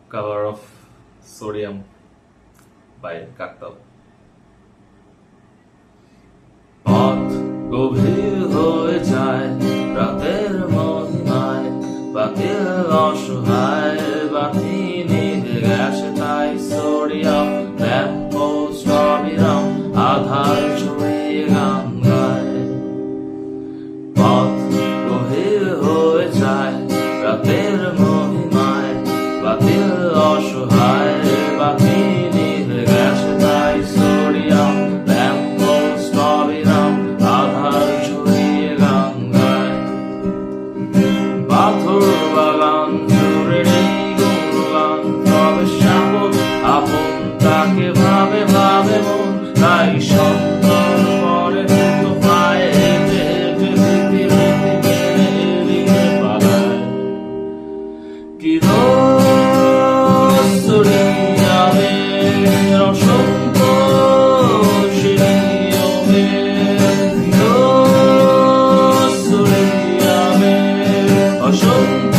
Cover of Sodium by Kaktal. পথ গভীর হয়ে যায় রাতের মহিমায়, বাতিল অসহায় বাতি নিভে গেছে তাই সোডিয়াম ল্যাম্পপোস্ট অবিরাম আধার ছড়িয়ে গান গায়। পথ গভীর হয়ে যায় রাতের মহিমায়, বাতিল অসহায় বাতি নিভে গেছে তাই সোডিয়াম ল্যাম্পপোস্ট অবিরাম আধার ছড়িয়ে গান গায়। পাথর বাগান জুড়ে নেই গুণগান, তবে সাপদ আপন তাকে ভাবে ভাবে মন, তাই সন্তান পরে তো পায়ে হেঁটে হেঁটে রীতি রীতি মেনে এড়িয়ে পালায়। কি সোডিয়ামের অসন্তোষ নিয়মে, সোডিয়ামের অসন্তোষ